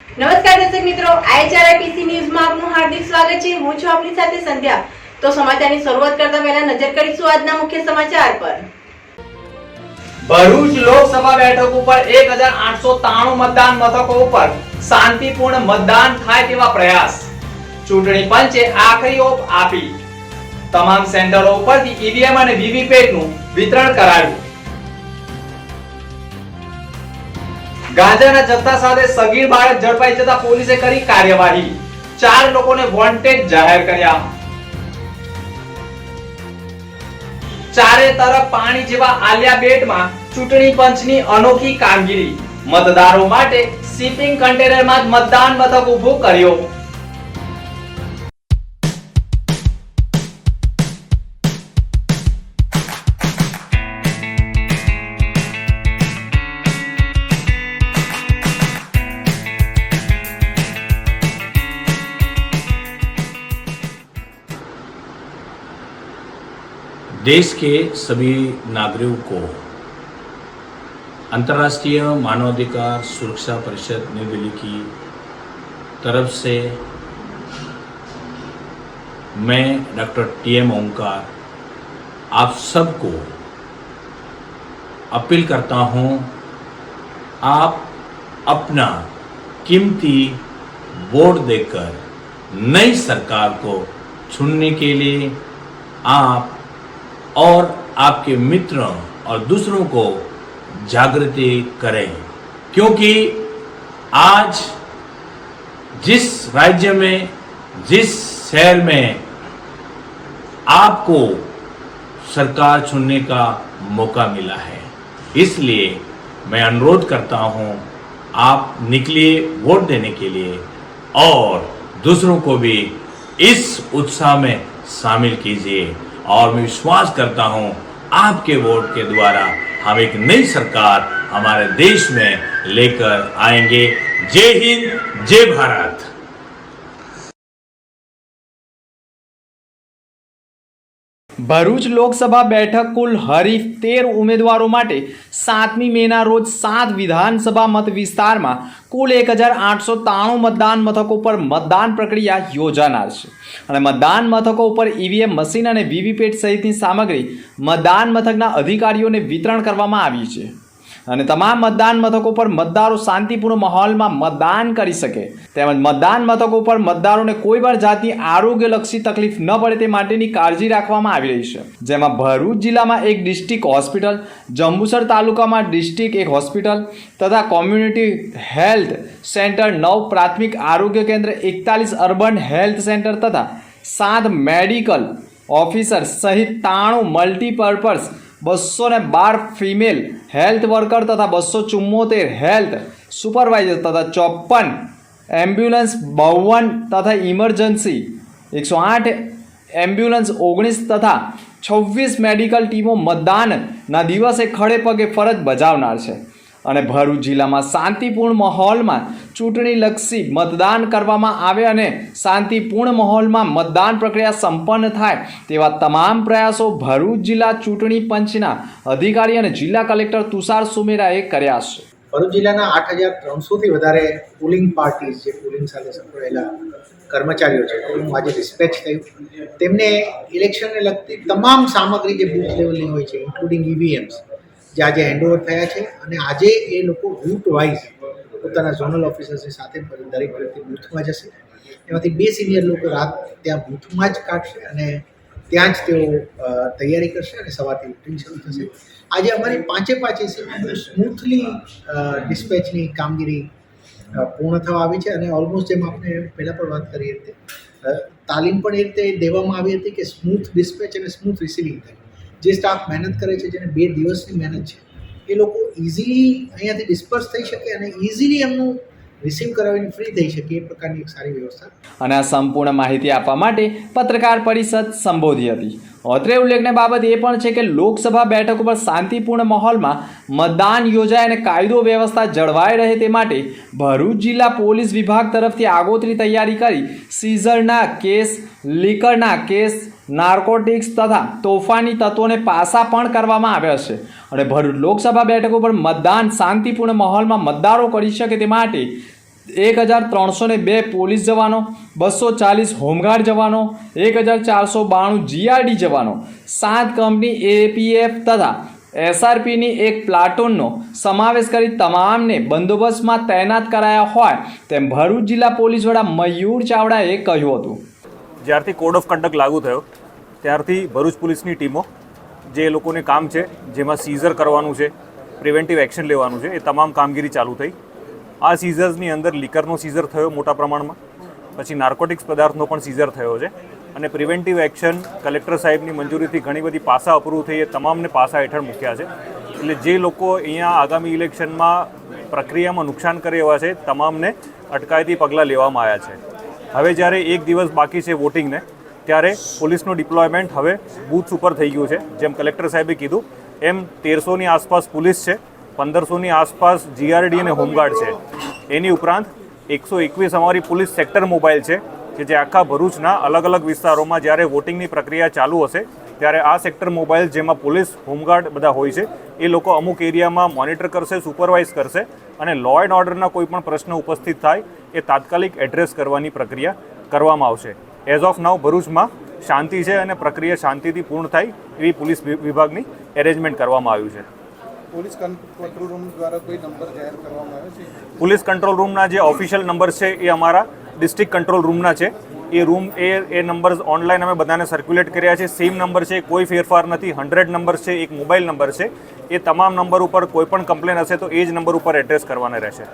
નમસ્કાર દર્શક મિત્રો, IHRIPC ન્યૂઝમાં આપનું હાર્દિક સ્વાગત છે। હું છું આપની સાથે સંધ્યા। તો સમાચારની શરૂઆત કરતા પહેલા નજર કરીશું આજના મુખ્ય સમાચાર પર। ભરૂચ લોકસભા બેઠક ઉપર 1893 મતદાન મથકો ઉપર શાંતિપૂર્ણ મતદાન થાય તેવા પ્રયાસ। ચૂંટણી પંચે આખરી ઓપ આપી। તમામ સેન્ટરો ઉપરથી ઈવીએમ અને વીવીપેટનું વિતરણ કરાયું। ગાંજાના જથ્થા સાથે સગીર બાળક ઝડપાઈ જતા પોલીસે કરી કાર્યવાહી। 4 લોકોને વોન્ટેડ જાહેર કર્યા। ચારે તરફ પાણી જેવા આલિયા બેટમાં ચૂંટણી પંચની અનોખી કામગીરી। મતદારો માટે શિપિંગ કન્ટેનરમાં જ મતદાન મથક ઊભું કર્યો। देश के सभी नागरिकों को अंतर्राष्ट्रीय मानवाधिकार सुरक्षा परिषद नई दिल्ली की तरफ से मैं डॉक्टर TM ओंकार आप सबको अपील करता हूं, आप अपना कीमती वोट देकर नई सरकार को चुनने के लिए आप और आपके मित्र और दूसरों को जागृति करें, क्योंकि आज जिस राज्य में, जिस शहर में आपको सरकार चुनने का मौका मिला है, इसलिए मैं अनुरोध करता हूं, आप निकलिए वोट देने के लिए और दूसरों को भी इस उत्साह में शामिल कीजिए। और मैं विश्वास करता हूं, आपके वोट के द्वारा हम एक नई सरकार हमारे देश में लेकर आएंगे। जय हिंद, जय भारत। ભરૂચ લોકસભા બેઠક કુલ હરીફ 13 ઉમેદવારો માટે 7મી મેના રોજ 7 વિધાનસભા મત વિસ્તારમાં કુલ 1893 મતદાન મથકો પર મતદાન પ્રક્રિયા યોજાનાર છે અને મતદાન મથકો ઉપર ઈવીએમ મશીન અને વીવીપેટ સહિતની સામગ્રી મતદાન મથકના અધિકારીઓને વિતરણ કરવામાં આવી છે અને તમામ મતદાન મથકો પર મતદારો શાંતિપૂર્ણ માહોલમાં મતદાન કરી શકે તેમજ મતદાન મથકો પર મતદારોને કોઈ પણ જાતની આરોગ્યલક્ષી તકલીફ ન પડે તે માટેની કાળજી રાખવામાં આવી રહી છે, જેમાં ભરૂચ જિલ્લામાં એક ડિસ્ટ્રિક્ટ હોસ્પિટલ, જંબુસર તાલુકામાં ડિસ્ટ્રિક્ટ એક હોસ્પિટલ તથા કોમ્યુનિટી હેલ્થ સેન્ટર, 9 પ્રાથમિક આરોગ્ય કેન્દ્ર, 41 અર્બન હેલ્થ સેન્ટર તથા 7 મેડિકલ ઓફિસર સહિત 93 મલ્ટીપર્પઝ 212 ફિમેલ હેલ્થ વર્કર તથા 274 હેલ્થ સુપરવાઇઝર તથા 54 એમ્બ્યુલન્સ 52 તથા ઇમરજન્સી 108 એમ્બ્યુલન્સ 19 તથા 26 મેડિકલ ટીમો મતદાનના દિવસે ખડે પગે ફરજ બજાવનાર છે અને ભરૂચ જિલ્લામાં શાંતિપૂર્ણ માહોલમાં ચૂંટણીલક્ષી મતદાન કરવામાં આવે અને શાંતિપૂર્ણ માહોલમાં મતદાન પ્રક્રિયા સંપન્ન થાય તેવા તમામ પ્રયાસો ભરૂચ જિલ્લા ચૂંટણી પંચના અધિકારી અને જિલ્લા કલેક્ટર તુષાર સુમેરાએ કર્યા છે। ભરૂચ જિલ્લાના 8,300થી વધારે પોલિંગ પાર્ટીઝ જે પોલિંગ સાથે સંકળાયેલા કર્મચારીઓ છે એનું આજે ડિસ્પેચ થયું। તેમને ઇલેક્શનને લગતી તમામ સામગ્રી જે બૂથ લેવલની હોય છે ઇન્ક્લુડિંગ ઈવીએમ્સ જે આજે હેન્ડઓવર થયા છે અને આજે એ લોકો રૂટ વાઇઝ પોતાના ઝોનલ ઓફિસર્સની સાથે દરેક વ્યક્તિ બૂથમાં જશે। એમાંથી 2 સિનિયર લોકો રાત ત્યાં બૂથમાં જ કાઢશે અને ત્યાં જ તેઓ તૈયારી કરશે અને સવારથી વોટિંગ શરૂ થશે। આજે અમારી 5 એસીમાં સ્મૂથલી ડિસ્પેચની કામગીરી પૂર્ણ થવા આવી છે અને ઓલમોસ્ટ જેમ આપણે પહેલાં પણ વાત કરી હતી તાલીમ પણ એ રીતે દેવામાં આવી હતી કે સ્મૂથ ડિસ્પેચ અને સ્મૂથ રિસીવિંગ થાય। જે સ્ટાફ મહેનત કરે છે, જેને 2 દિવસની મહેનત છે, એ લોકો ઇઝીલી અહીંયાથી ડિસ્પર્સ થઈ શકે અને ઇઝીલી એમનું રિસીવ કરાવીને ફ્રી થઈ શકે એ પ્રકારની એક સારી વ્યવસ્થા। અને આ સંપૂર્ણ માહિતી આપવા માટે પત્રકાર પરિષદ સંબોધી હતી। અત્રે ઉલ્લેખનીય બાબત એ પણ છે કે લોકસભા બેઠક ઉપર શાંતિપૂર્ણ માહોલમાં મતદાન યોજાય અને કાયદો વ્યવસ્થા જળવાઈ રહે તે માટે ભરૂચ જિલ્લા પોલીસ વિભાગ તરફથી આગોતરી તૈયારી કરી સીઝરના કેસ, લીકરના કેસ, નાર્કોટિક્સ તથા તોફાની તત્વોને પાસા પણ કરવામાં આવ્યા છે અને ભરૂચ લોકસભા બેઠક ઉપર મતદાન શાંતિપૂર્ણ માહોલમાં મતદારો કરી શકે તે માટે 1302 પોલીસ જવાનો, 240 હોમગાર્ડ જવાનો, 1492 GRD જવાનો, 7 કંપની APF તથા SRPની એક પ્લાટૂનનો સમાવેશ કરી તમામને બંદોબસ્તમાં તૈનાત કરાયા હોય તેમ ભરૂચ જિલ્લા પોલીસ વડા મયુર ચાવડાએ કહ્યું હતું. જ્યારથી કોડ ઓફ કન્ડક્ટ લાગુ થયો ત્યારથી ભરૂચ પોલીસની ટીમો જે લોકોને કામ છે, જેમાં સીઝર કરવાનું છે, પ્રિવેન્ટિવ એક્શન લેવાનું છે, એ તમામ કામગીરી ચાલુ થઈ. આ સીઝર્સની અંદર લિકરનો સીઝર થયો મોટા પ્રમાણમાં, પછી નાર્કોટિક્સ પદાર્થનો પણ સીઝર થયો છે અને પ્રિવેન્ટિવ એક્શન કલેક્ટર સાહેબની મંજૂરીથી ઘણી બધી પાસા અપ્રૂવ થઈ, એ તમામને પાસા હેઠળ મૂક્યા છે. એટલે જે લોકો અહીંયા આગામી ઇલેક્શનમાં પ્રક્રિયામાં નુકસાન કરે એવા છે તમામને અટકાયતી પગલાં લેવામાં આવ્યા છે. હવે જ્યારે એક દિવસ બાકી છે વોટિંગને, ત્યારે પોલીસનું ડિપ્લોયમેન્ટ હવે બૂથ્સ ઉપર થઈ ગયું છે. જેમ કલેક્ટર સાહેબે કીધું એમ 1300ની આસપાસ પોલીસ છે, 1500ની આસપાસ GRD અને હોમગાર્ડ છે. એની ઉપરાંત 121 અમારી પોલીસ સેક્ટર મોબાઈલ છે કે જે આખા ભરૂચના અલગ અલગ વિસ્તારોમાં જ્યારે વોટિંગની પ્રક્રિયા ચાલુ હશે ત્યારે આ સેક્ટર મોબાઈલ, જેમાં પોલીસ હોમગાર્ડ બધા હોય છે, એ લોકો અમુક એરિયામાં મોનિટર કરશે, સુપરવાઇઝ કરશે અને લો એન્ડ ઓર્ડરના કોઈ પણ પ્રશ્ન ઉપસ્થિત થાય એ તાત્કાલિક એડ્રેસ કરવાની પ્રક્રિયા કરવામાં આવશે. એઝ ઓફ નાઉ ભરૂચમાં શાંતિ છે અને પ્રક્રિયા શાંતિથી પૂર્ણ થાય એવી પોલીસ વિભાગની એરેન્જમેન્ટ કરવામાં આવ્યું છે. પોલીસ કંટ્રોલ રૂમ દ્વારા કોઈ નંબર જાહેર કરવામાં આવે છે? પોલીસ કંટ્રોલ રૂમના જે ઓફિશિયલ નંબર છે એ અમારા ડિસ્ટ્રિક્ટ કંટ્રોલ રૂમના છે. એ રૂમ એ નંબર ઓનલાઈન અમે બધાને સર્ક્યુલેટ કર્યા છે. સેમ નંબર છે, કોઈ ફેરફાર નથી. 100 નંબર છે, એક મોબાઈલ નંબર છે. એ તમામ નંબર ઉપર કોઈ પણ કમ્પ્લેન હશે તો એ જ નંબર ઉપર એડ્રેસ કરવાના રહેશે.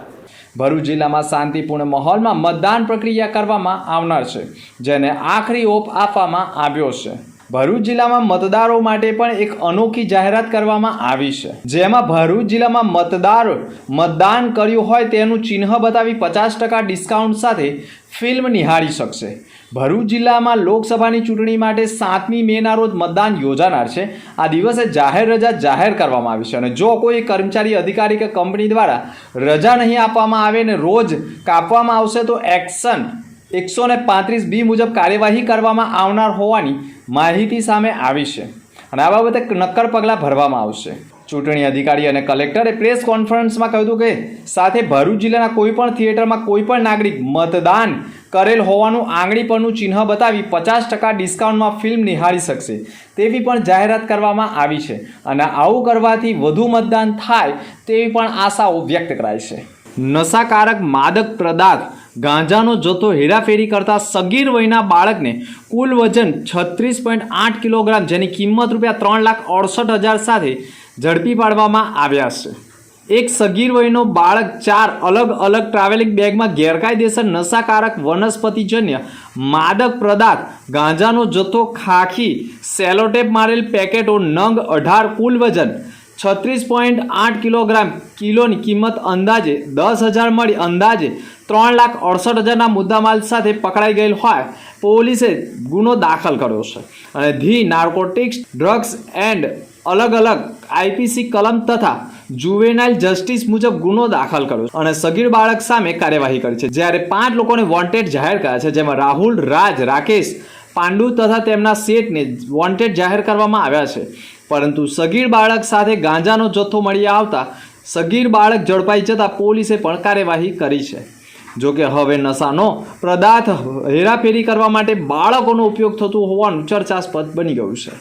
ભરૂચ જિલ્લામાં શાંતિપૂર્ણ માહોલમાં મતદાન પ્રક્રિયા કરવામાં આવનાર છે, જેને આખરી ઓપ આપવામાં આવ્યો છે. ભરૂચ જિલ્લામાં મતદારો માટે પણ એક અનોખી જાહેરાત કરવામાં આવી છે, જેમાં ભરૂચ જિલ્લામાં મતદારો મતદાન કર્યું હોય તેનું ચિહ્ન બતાવી 50% ડિસ્કાઉન્ટ સાથે ફિલ્મ નિહાળી શકશે. ભરૂચ જિલ્લામાં લોકસભાની ચૂંટણી માટે 7મી મેના રોજ મતદાન યોજાનાર છે. આ દિવસે જાહેર રજા જાહેર કરવામાં આવી છે અને જો કોઈ કર્મચારી, અધિકારી કે કંપની દ્વારા રજા નહીં આપવામાં આવે અને રોજ કાપવામાં આવશે તો એક્શન 135B મુજબ કાર્યવાહી કરવામાં આવનાર હોવાની માહિતી સામે આવી છે અને આ બાબતે નક્કર પગલાં ભરવામાં આવશે. ચૂંટણી અધિકારી અને કલેક્ટરે પ્રેસ કોન્ફરન્સમાં કહ્યું હતું કે સાથે ભરૂચ જિલ્લાના કોઈપણ થિયેટરમાં કોઈપણ નાગરિક મતદાન કરેલ હોવાનું આંગળી પરનું ચિહ્ન બતાવી 50% ડિસ્કાઉન્ટમાં ફિલ્મ નિહાળી શકશે તેવી પણ જાહેરાત કરવામાં આવી છે અને આવું કરવાથી વધુ મતદાન થાય તેવી પણ આશાઓ વ્યક્ત કરાઈ છે. નશાકારક માદક પદાર્થ ગાંજાનો જથ્થો હેરાફેરી કરતા સગીર વયના બાળકને કુલ વજન 36.8 કિલોગ્રામ, જેની કિંમત ₹3,68,000 સાથે ઝડપી પાડવામાં આવ્યા છે. એક સગીર વયનો બાળક 4 અલગ અલગ ટ્રાવેલિંગ બેગમાં ગેરકાયદેસર નશાકારક વનસ્પતિજન્ય માદક પદાર્થ ગાંજાનો જથ્થો, ખાખી સેલોટેપ મારેલ પેકેટો નંગ 18, કુલ વજન 36.8 કિલોગ્રામ, કિલોની કિંમત અંદાજે 10,000 મળી અંદાજે 3,68,000ના મુદ્દામાલ સાથે પકડાઈ ગયેલ હોય પોલીસે ગુનો દાખલ કર્યો છે અને ધી નાર્કોટિક્સ ડ્રગ્સ એન્ડ અલગ અલગ IPC કલમ તથા જુવેનાઇલ જસ્ટિસ મુજબ ગુનો દાખલ કર્યો અને સગીર બાળક સામે કાર્યવાહી કરી છે. જ્યારે 5 લોકોને વોન્ટેડ જાહેર કર્યા છે, જેમાં રાહુલ, રાજ, રાકેશ, પાંડુ તથા તેમના શેઠને વોન્ટેડ જાહેર કરવામાં આવ્યા છે. પરંતુ સગીર બાળક સાથે ગાંજાનો જથ્થો મળી આવતા સગીર બાળક ઝડપાઈ જતા પોલીસે પણ કાર્યવાહી કરી છે. જોકે હવે નશાનો પદાર્થ હેરાફેરી કરવા માટે બાળકોનો ઉપયોગ થતો હોવાનું ચર્ચાસ્પદ બની ગયું છે.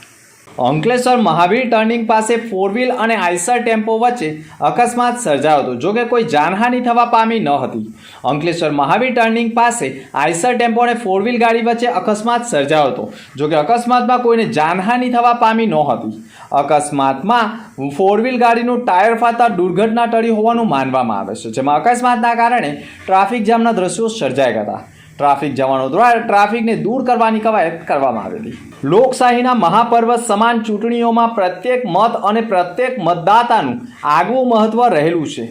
અંકલેશ્વર મહાવીર ટર્નિંગ પાસે 4 વ્હીલ અને આઈસર ટેમ્પો વચ્ચે અકસ્માત સર્જાયો હતો. જોકે કોઈ જાનહાનિ થવા પામી ન હતી. અંકલેશ્વર મહાવીર ટર્નિંગ પાસે આઈસર ટેમ્પો અને 4 વ્હીલ ગાડી વચ્ચે અકસ્માત સર્જાયો હતો. જોકે અકસ્માતમાં કોઈને જાનહાનિ થવા પામી ન હતી. અકસ્માતમાં 4 વ્હીલ ગાડીનું ટાયર ફાટતા દુર્ઘટના ટળી હોવાનું માનવામાં આવે છે, જેમાં અકસ્માતના કારણે ટ્રાફિક જામના દ્રશ્યો સર્જાયા હતા. ટ્રાફિક જવાનો દ્વારા ટ્રાફિકને દૂર કરવાની કવાયત કરવામાં આવેલી. લોકશાહીના મહાપર્વ સમાન ચૂંટણીઓમાં પ્રત્યેક મત અને પ્રત્યેક મતદાતાનું આગવું મહત્વ રહેલું છે.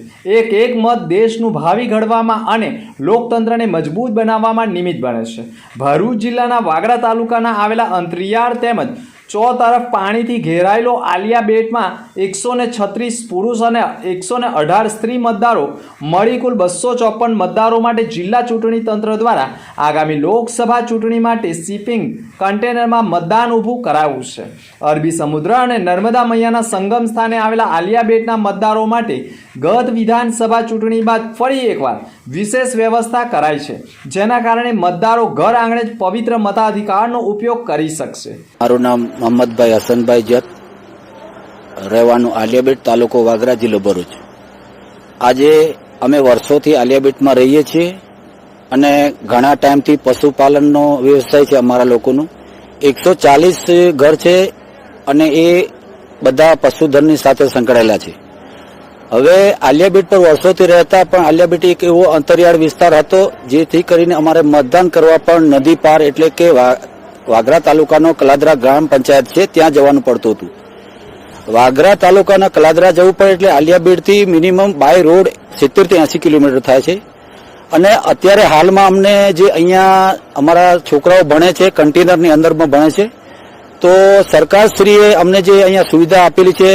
એક મત દેશનું ભાવિ ઘડવામાં અને લોકતંત્રને મજબૂત બનાવવામાં નિમિત્ત બને છે. ભરૂચ જિલ્લાના વાગરા તાલુકાના આવેલા અંતરિયાળ તેમજ ચોતરફ પાણીથી ઘેરાયેલો આલિયા બેટમાં 136 પુરુષ અને 118 સ્ત્રી મતદારો મળી કુલ 254 મતદારો માટે જિલ્લા ચૂંટણી તંત્ર દ્વારા આગામી લોકસભા ચૂંટણી માટે શિપિંગ કન્ટેનરમાં મતદાન ઊભું કરાયું છે. અરબી સમુદ્ર અને નર્મદા મૈયાના સંગમ સ્થાને આવેલા આલિયા બેટના મતદારો માટે ગત વિધાનસભા ચૂંટણી બાદ ફરી એકવાર વિશેષ વ્યવસ્થા કરાઈ છે, જેના કારણે મતદારો ઘર આંગણે જ પવિત્ર મતાધિકારનો ઉપયોગ કરી શકશે. મારું નામ મોહમ્મદભાઈ હસનભાઈ જત, રહેવાનું આલિયાબેટ, તાલુકો વાગરા, જિલ્લો ભરૂચ. આજે અમે વર્ષોથી આલિયાબેટમાં રહીએ છીએ અને ઘણા ટાઈમથી પશુપાલનનો વ્યવસાય છે અમારા લોકોનો. 140 ઘર છે અને એ બધા પશુધનની સાથે સંકળાયેલા છે. હવે આલિયાબેટ પર વર્ષોથી રહેતા, પણ આલિયાબેટ એક એવો અંતરિયાળ વિસ્તાર હતો જેથી કરીને અમારે મતદાન કરવા પણ નદી પાર એટલે કે વાગરા તાલુકાનો કલાદરા ગ્રામ પંચાયત છે ત્યાં જવાનું પડતું હતું. વાગરા તાલુકાના કલાદરા જવું પડે એટલે આલિયાબેટથી મિનિમમ બાય રોડ 70 થી 80 કિલોમીટર થાય છે. અને અત્યારે હાલમાં અમને જે અહીંયા અમારા છોકરાઓ ભણે છે કન્ટેનરની અંદરમાં ભણે છે, તો સરકારશ્રીએ અમને જે અહીંયા સુવિધા આપેલી છે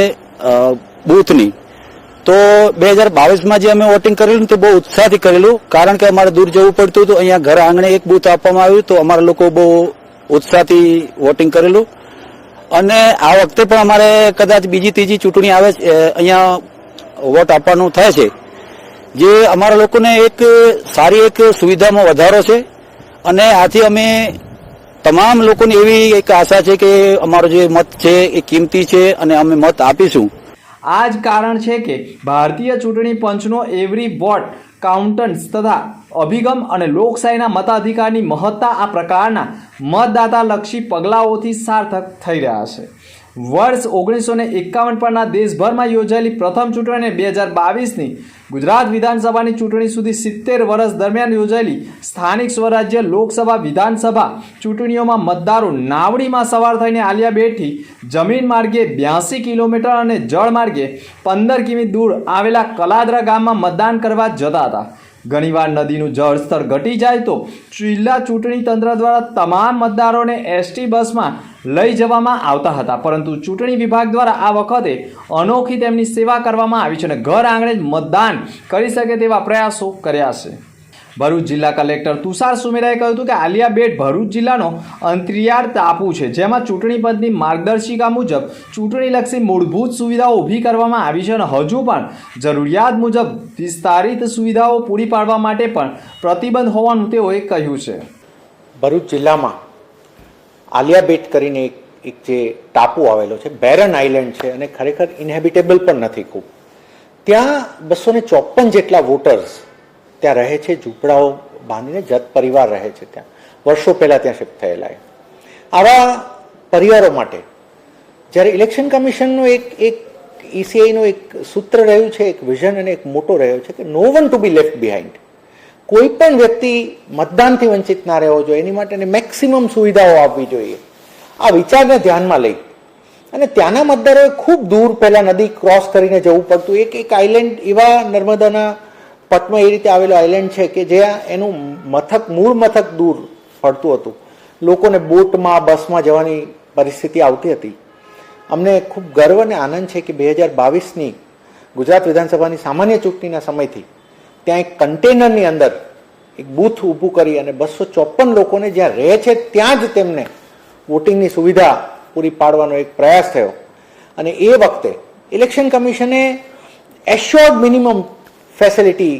બૂથની, તો 2022માં જે અમે વોટિંગ કરેલું તે બહુ ઉત્સાહથી કરેલું, કારણ કે અમારે દૂર જવું પડતું હતું. અહીંયા ઘર આંગણે એક બૂથ આપવામાં આવ્યું, તો અમારા લોકો બહુ ઉત્સાહથી વોટિંગ કરેલું. અને આ વખતે પણ અમારે કદાચ બીજી ત્રીજી ચૂંટણી આવે અહીંયા વોટ આપવાનું થાય છે, જે અમારા લોકોને એક સારી એક સુવિધામાં વધારો છે. અને આથી અમે તમામ લોકોને એવી એક આશા છે કે અમારો જે મત છે એ કિંમતી છે અને અમે મત આપીશું. આ જ કારણ છે કે ભારતીય ચૂંટણી પંચનો એવરી વોટ કાઉન્ટન્સ તથા અભિગમ અને લોકશાહીના મતાધિકારની મહત્તા આ પ્રકારના મતદાતાલક્ષી પગલાઓથી સાર્થક થઈ રહ્યા છે. વર્ષ 1951 પરના દેશભરમાં યોજાયેલી પ્રથમ ચૂંટણી 2022ની ગુજરાત વિધાનસભાની ચૂંટણી સુધી 70 વર્ષ દરમિયાન યોજાયેલી સ્થાનિક સ્વરાજ્ય, લોકસભા, વિધાનસભા ચૂંટણીઓમાં મતદારો નાવડીમાં સવાર થઈને આલિયાબેટથી જમીન માર્ગે 82 કિલોમીટર અને જળ માર્ગે 15 કિમી દૂર આવેલા કલાદરા ગામમાં મતદાન કરવા જતા હતા. ઘણીવાર નદીનું જળસ્તર ઘટી જાય તો જિલ્લા ચૂંટણી તંત્ર દ્વારા તમામ મતદારોને એસટી બસમાં લઈ જવામાં આવતા હતા, પરંતુ ચૂંટણી વિભાગ દ્વારા આ વખતે અનોખી તેમની સેવા કરવામાં આવી છે અને ઘર આંગણે જ મતદાન કરી શકે તેવા પ્રયાસો કર્યા છે. ભરૂચ જિલ્લા કલેક્ટર તુષાર સુમેરાએ કહ્યું હતું કે આલિયાબેટ ભરૂચ જિલ્લાનો અંતરિયાળ ટાપુ છે, જેમાં ચૂંટણી પંચની માર્ગદર્શિકા મુજબ ચૂંટણીલક્ષી મૂળભૂત સુવિધાઓ ઊભી કરવામાં આવી છે અને હજુ પણ જરૂરિયાત મુજબ વિસ્તારિત સુવિધાઓ પૂરી પાડવા માટે પણ પ્રતિબંધ હોવાનું તેઓએ કહ્યું છે. ભરૂચ જિલ્લામાં આલિયાબેટ કરીને એક જે ટાપુ આવેલો છે, બેરન આઇલેન્ડ છે અને ખરેખર ઇનહેબિટેબલ પણ નથી ખૂબ. ત્યાં 254 જેટલા વોટર્સ ત્યાં રહે છે, ઝૂંપડાઓ બાંધીને જત પરિવાર રહે છે ત્યાં, વર્ષો પહેલાં ત્યાં શિફ્ટ થયેલા. આવા પરિવારો માટે જ્યારે ઇલેક્શન કમિશનનો એક ઈસીઆઈનું એક સૂત્ર રહ્યું છે, એક વિઝન અને એક મોટો રહ્યો છે કે no one to be left behind. કોઈ પણ વ્યક્તિ મતદાનથી વંચિત ના રહેવો જોઈએ, એની માટે મેક્સિમમ સુવિધાઓ આપવી જોઈએ. આ વિચારને ધ્યાનમાં લઈ અને ત્યાંના મતદારોએ ખૂબ દૂર પહેલાં નદી ક્રોસ કરીને જવું પડતું. એક આઇલેન્ડ એવા નર્મદાના પટમાં એ રીતે આવેલો આઇલેન્ડ છે કે જ્યાં એનું મૂળ મથક દૂર પડતું હતું. લોકોને બોટમાં, બસમાં જવાની પરિસ્થિતિ આવતી હતી. અમને ખૂબ ગર્વ અને આનંદ છે કે 2022ની ગુજરાત વિધાનસભાની સામાન્ય ચૂંટણીના સમયથી ત્યાં એક કન્ટેનરની અંદર એક બૂથ ઊભું કરી અને 254 લોકોને જ્યાં રહે છે ત્યાં જ તેમને વોટિંગની સુવિધા પૂરી પાડવાનો એક પ્રયાસ થયો. અને એ વખતે ઇલેક્શન કમિશને એશ્યોર્ડ મિનિમમ ફેસિલિટી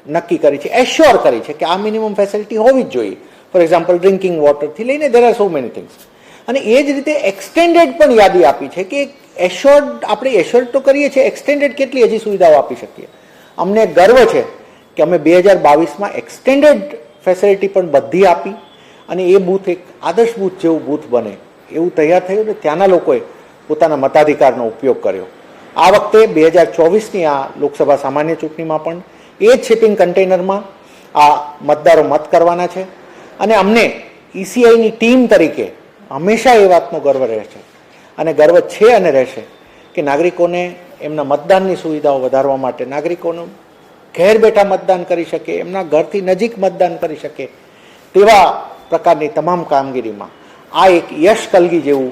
નક્કી કરી છે, એશ્યોર કરી છે કે આ મિનિમમ ફેસિલિટી હોવી જ જોઈએ. ફોર એક્ઝામ્પલ ડ્રિંકિંગ વોટરથી લઈને there are so many things. અને એ જ રીતે એક્સટેન્ડેડ પણ યાદી આપી છે કે એશ્યોર્ડ આપણે એશ્યોર્ડ તો કરીએ છીએ, એક્સટેન્ડેડ કેટલી હજી સુવિધાઓ આપી શકીએ. અમને ગર્વ છે કે અમે 2022માં એક્સટેન્ડેડ ફેસિલિટી પણ બધી આપી અને એ બૂથ એક આદર્શ બૂથ જેવું બૂથ બને એવું તૈયાર થયું ને ત્યાંના લોકોએ પોતાના મતાધિકારનો ઉપયોગ કર્યો. આ વખતે 2024ની આ લોકસભા સામાન્ય ચૂંટણીમાં પણ એ જ શિપિંગ કન્ટેનરમાં આ મતદારો મત કરવાના છે. અને અમને ઈસીઆઈની ટીમ તરીકે હંમેશા એ વાતનો ગર્વ રહે છે અને ગર્વ છે અને રહેશે કે નાગરિકોને એમના મતદાનની સુવિધાઓ વધારવા માટે, નાગરિકોનું ઘેર બેઠા મતદાન કરી શકે, એમના ઘરથી નજીક મતદાન કરી શકે તેવા પ્રકારની તમામ કામગીરીમાં આ એક યશ કલગી જેવું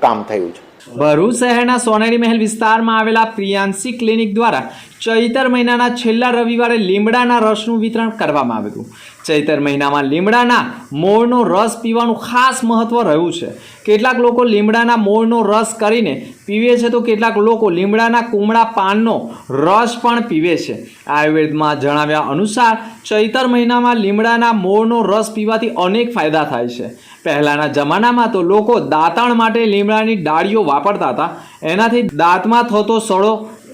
કામ થયું છે. ભરૂચ શહેરના સોનેરી મહેલ વિસ્તારમાં આવેલા પ્રિયાંશી ક્લિનિક દ્વારા ચૈતર મહિનાના છેલ્લા રવિવારે લીમડાના રસનું વિતરણ કરવામાં આવ્યું હતું. ચૈતર મહિનામાં લીમડાના મોળનો રસ પીવાનું ખાસ મહત્વ રહ્યું છે. કેટલાક લોકો લીમડાના મોળનો રસ કરીને પીવે છે તો કેટલાક લોકો લીમડાના કુમળા પાનનો રસ પણ પીવે છે. આયુર્વેદમાં જણાવ્યા અનુસાર ચૈતર મહિનામાં લીમડાના મોળનો રસ પીવાથી અનેક ફાયદા થાય છે. પહેલાના જમાનામાં તો લોકો દાંતણ માટે લીમડાની ડાળીઓ વાપરતા હતા. એનાથી દાંતમાં થતો સડો,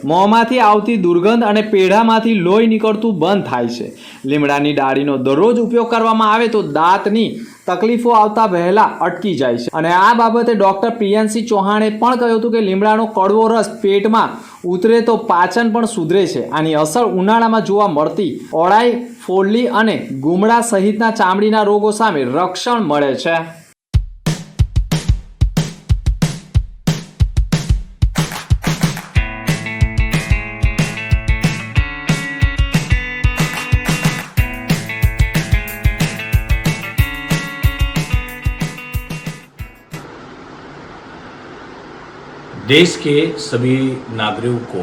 મોંમાંથી આવતી દુર્ગંધ અને પેઢામાંથી લોહી નીકળતું બંધ થાય છે. લીમડાની ડાળીનો દરરોજ ઉપયોગ કરવામાં આવે તો દાંતની તકલીફો આવતા વહેલા અટકી જાય છે. અને આ બાબતે ડૉક્ટર પ્રિયાંશી ચૌહાણે પણ કહ્યું હતું કે લીમડાનો કડવો રસ પેટમાં ઉતરે તો પાચન પણ સુધરે છે. આની અસર ઉનાળામાં જોવા મળતી ઓળાઈ, ફોડલી અને ગુમડા સહિતના ચામડીના રોગો સામે રક્ષણ મળે છે. देश के सभी नागरिकों को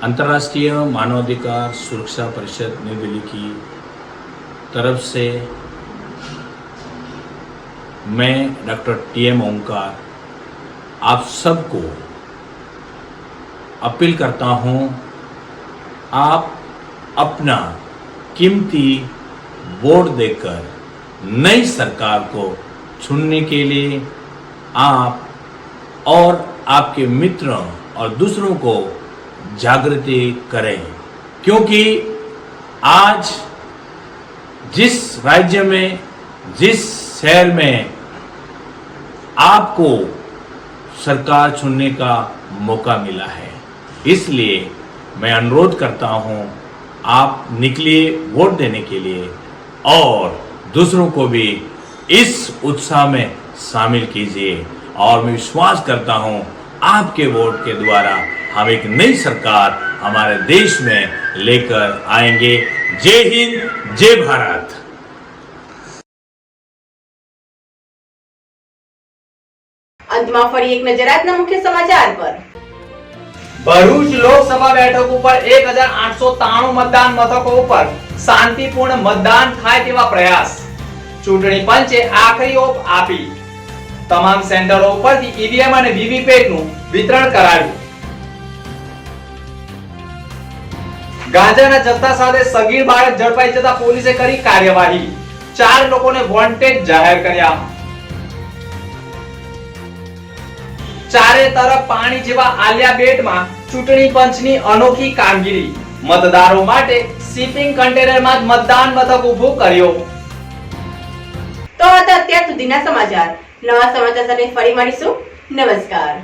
अंतर्राष्ट्रीय मानवाधिकार सुरक्षा परिषद नई दिल्ली की तरफ से मैं डॉक्टर टी.एम. ओंकार आप सबको अपील करता हूं, आप अपना कीमती वोट देकर नई सरकार को चुनने के लिए आप और आपके मित्र और दूसरों को जागृति करें, क्योंकि आज जिस राज्य में, जिस शहर में आपको सरकार चुनने का मौका मिला है, इसलिए मैं अनुरोध करता हूं, आप निकलिए वोट देने के लिए और दूसरों को भी इस उत्साह में शामिल कीजिए. और मैं विश्वास करता हूं आपके वोट के द्वारा हम एक नई सरकार हमारे देश में लेकर आएंगे. जय हिंद, जय भारत. અંતમાં ફરી એક નજર આજના મુખ્ય સમાચાર પર. ભરૂચ લોકસભા બેઠક ઉપર 1893 મતદાન મથકો ઉપર શાંતિપૂર્ણ મતદાન થાય તેવા પ્રયાસ. ચૂંટણી પંચે આખરી ઓપ આપી. તમામ સેન્ટરો ઉપરથી ઈવીએમ અને વીવીપેટ નું વિતરણ કરાયું. ગાંજાના જથ્થા સાથે સગીર બાળક ઝડપાઈ જતા પોલીસે કરી કાર્યવાહી. 4 લોકોને વોન્ટેડ જાહેર કર્યા. ચારે તરફ પાણી જેવા આલિયા બેટમાં ચૂંટણી પંચની અનોખી કામગીરી. મતદારો માટે શિપિંગ કન્ટેનરમાં જ મતદાન મથક ઊભું કર્યો. તો હતા અત્યાર સુધીના સમાચાર. નવા સમાચાર સાથે ફરી મળીશું. નમસ્કાર.